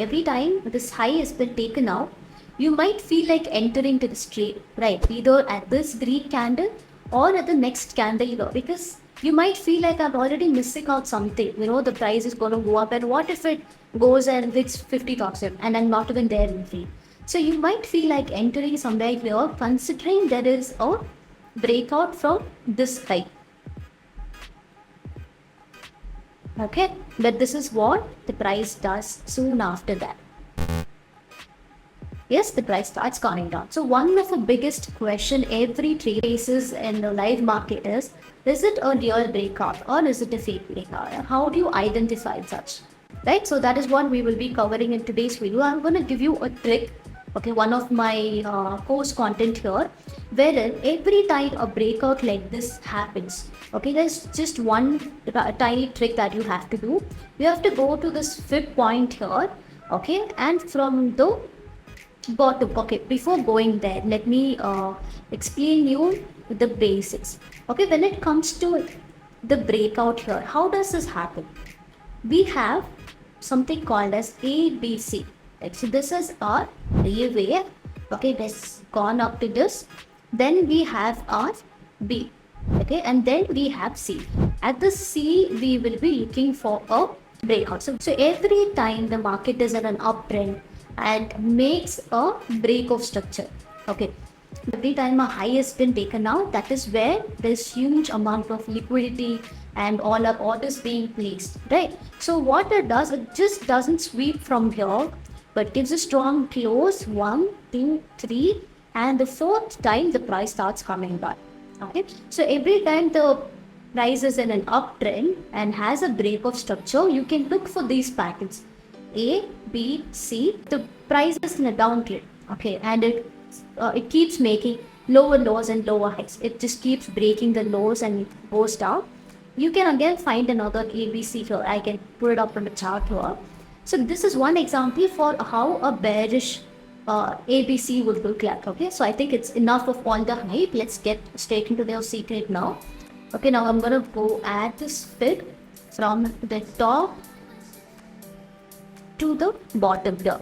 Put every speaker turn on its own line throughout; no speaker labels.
Every time this high has been taken out, you might feel like entering to this trade, right? Either at this green candle or at the next candle, because you might feel like I'm already missing out something. The price is going to go up, and what if it goes and hits 50,000 and I'm not even there in free? So you might feel like entering somewhere here, considering there is a breakout from this high. Okay, but this is what the price does soon after that. Yes, the price starts coming down. So one of the biggest question every trader faces in the live market is it a real breakout or is it a fake breakout? How do you identify such? Right, so that is what we will be covering in today's video. I'm going to give you a trick, okay, one of my course content here, wherein every time a breakout like this happens, okay, there's just one tiny trick that you have to do. You have to go to this fib point here, okay, and from the bottom, okay, before going there, let me explain you the basics. Okay, when it comes to the breakout here, how does this happen? We have something called as ABC. Like, so this is our A wave. Okay, that's gone up to this. Then we have our B. Okay, and then we have C. At the C, we will be looking for a breakout. So every time the market is in an uptrend and makes a break of structure, okay, every time a high has been taken out, that is where there's huge amount of liquidity and all our orders being placed, right? So what it does, it just doesn't sweep from here, but gives a strong close, 1, 2, 3, and the fourth time the price starts coming back. Okay, so every time the price is in an uptrend and has a break of structure, you can look for these patterns A, B, C. The price is in a downtrend, okay, and it keeps making lower lows and lower highs. It just keeps breaking the lows and it goes down. You can again find another ABC here. I can put it up on the chart here. So this is one example for how a bearish ABC would look like. Okay, so I think it's enough of all the hype. Let's get straight into their secret now. Okay, now I'm gonna go add this fib from the top to the bottom here.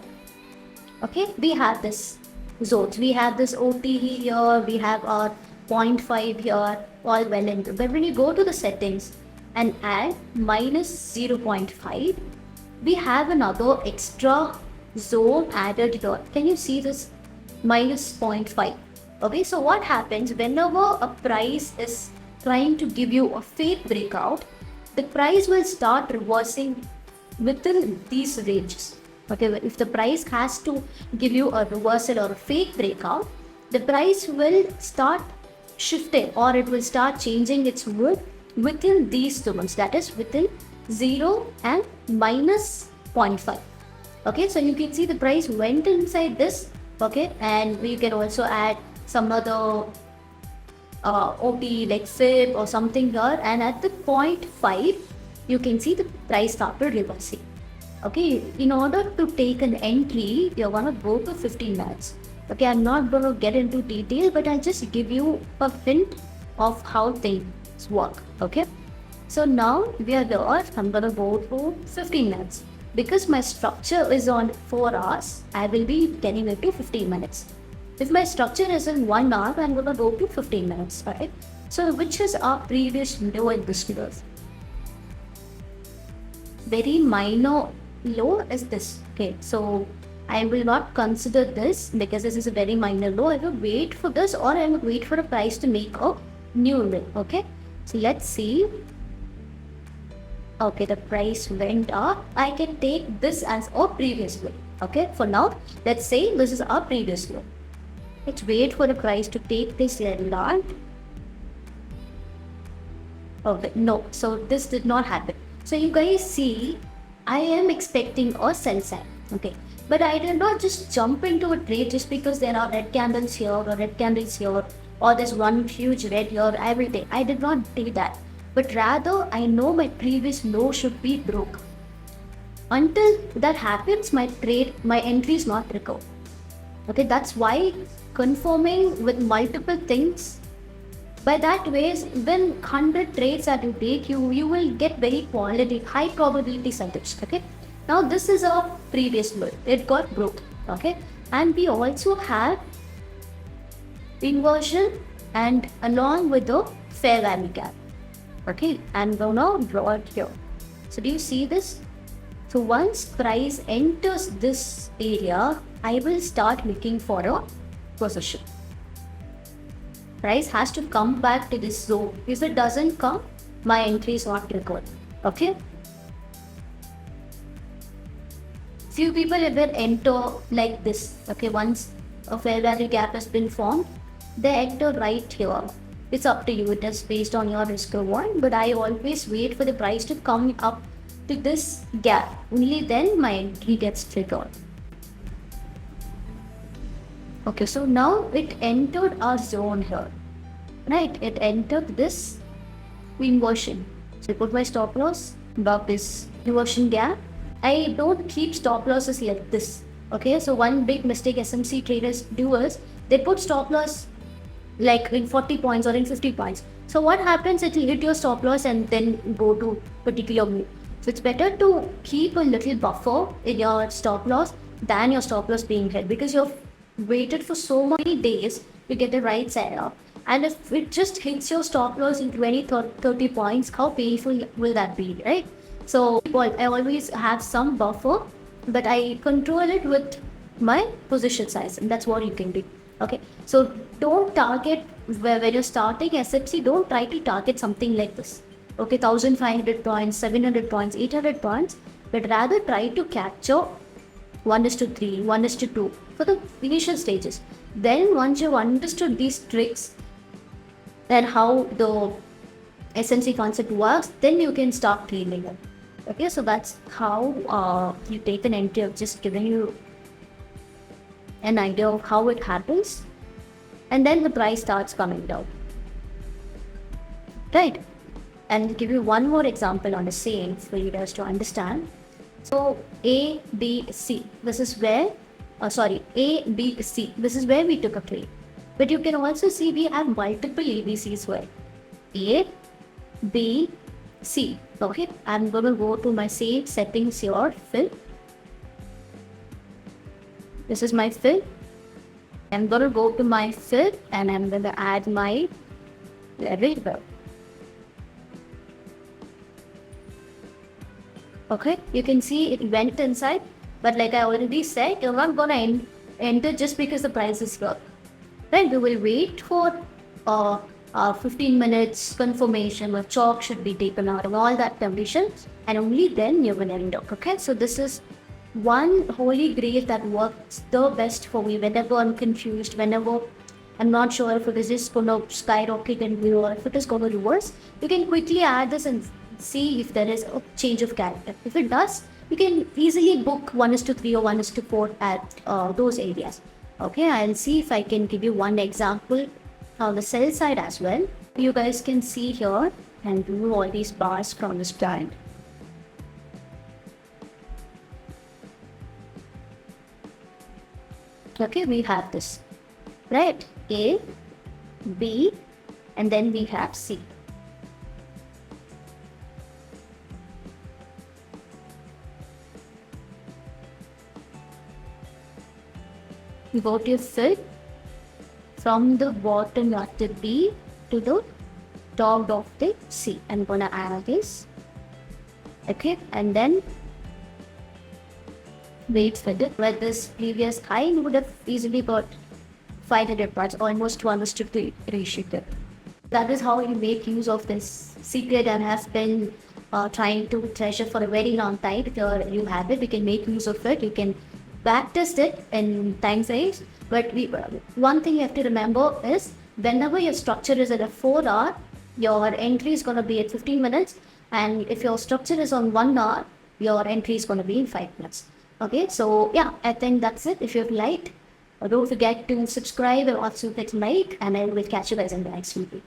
Okay, we have this zones. We have this OTE here. We have our 0.5 here, all well and good. But when you go to the settings and add minus 0.5, we have another extra zone added here. Can you see this minus 0.5? Okay, so what happens whenever a price is trying to give you a fake breakout, the price will start reversing within these ranges. Okay, if the price has to give you a reversal or a fake breakout, the price will start shifting or it will start changing its width within these zones, that is within 0 and minus 0.5. Okay, so you can see the price went inside this, okay, and you can also add some other OT like fib or something here, and at the 0.5 you can see the price started reversing. Okay, in order to take an entry, you're gonna go to 15 minutes. Okay, I'm not gonna get into detail, but I'll just give you a hint of how things work. Okay, so now we are there. I'm gonna go to 15 minutes. Because my structure is on 4 hours, I will be getting it to 15 minutes. If my structure is in 1 hour, I'm gonna go to 15 minutes, right? So which is our previous low in this growth? Very minor low is this. Okay, so I will not consider this because this is a very minor low. I will wait for this, or I will wait for the price to make a new low. Okay, so let's see. Okay, the price went up. I can take this as our previous low. Okay, for now, let's say this is our previous low. Let's wait for the price to take this level out. Okay, no, so this did not happen. So you guys see, I am expecting a sell sign. Okay, but I did not just jump into a trade just because there are red candles here or red candles here, or there's one huge red here every day. I did not do that. But rather, I know my previous low should be broke. Until that happens, my entry is not recovered. Okay, that's why confirming with multiple things, by that ways, when 100 trades that you take, you will get very quality, high probability setups. Okay, Now this is our previous bull. It got broke. Okay. And we also have inversion and along with the fair value gap. Okay. And we're now draw it here. So do you see this? So once price enters this area, I will start looking for a position. Price has to come back to this zone. If it doesn't come, my entry is not required. Okay. Few people even enter like this. Okay, once a fair value gap has been formed, they enter right here. It's up to you. It is based on your risk reward. But I always wait for the price to come up to this gap. Only then my entry gets triggered. Okay, so now it entered our zone here. Right, it entered this inversion. So I put my stop loss above this inversion gap. I don't keep stop losses like this. Okay, so one big mistake SMC traders do is they put stop loss like in 40 points or in 50 points. So what happens, it will hit your stop loss and then go to particular move. So it's better to keep a little buffer in your stop loss than your stop loss being hit, because you've waited for so many days to get the right setup. And if it just hits your stop loss in 20, 30 points, how painful will that be, right? So I always have some buffer, but I control it with my position size, and that's what you can do. Okay, so don't target when you're starting SFC, don't try to target something like this. Okay, 1500 points, 700 points, 800 points, but rather try to capture 1:3, 1:2 for the initial stages. Then once you've understood these tricks and how the SMC concept works, then you can start cleaning it. Okay, so that's how you take an entry. Of just giving you an idea of how it happens, and then the price starts coming down. Right? And I'll give you one more example on the same for you guys to understand. So A, B, C. This is where, A, B, C. This is where we took a trade. But you can also see we have multiple ABCs here. A, B, C. Okay, I'm going to go to my save settings here, fill. This is my fill. I'm going to go to my fill and I'm going to add my variable. Okay, you can see it went inside, but like I already said, you're not going to enter just because the price is low. Right, we will wait for 15 minutes confirmation where chalk should be taken out and all that conditions, and only then you will end up. Okay, so this is one holy grail that works the best for me whenever I'm confused, whenever I'm not sure if it is just going to skyrocket and grow or if it is going to reverse. You can quickly add this and see if there is a change of character. If it does, you can easily book 1:3 or 1:4 at those areas. Okay, I'll see if I can give you one example on the sell side as well. You guys can see here and do all these bars from the start. Okay, we have this, right? A, B, and then we have C. You go to your fill from the bottom of the B to the top of the C. I'm gonna add this. Okay, and then wait for it. Where this previous high, you would have easily got 500 parts, almost 1:3 ratio. That is how you make use of this secret and have been trying to treasure for a very long time. If you have it, you can make use of it. You can backtest it in time frames. But one thing you have to remember is whenever your structure is at a 4 hour, your entry is going to be at 15 minutes. And if your structure is on 1 hour, your entry is going to be in 5 minutes. Okay, so yeah, I think that's it. If you've liked, don't forget to subscribe and also hit like, and I will catch you guys in the next video.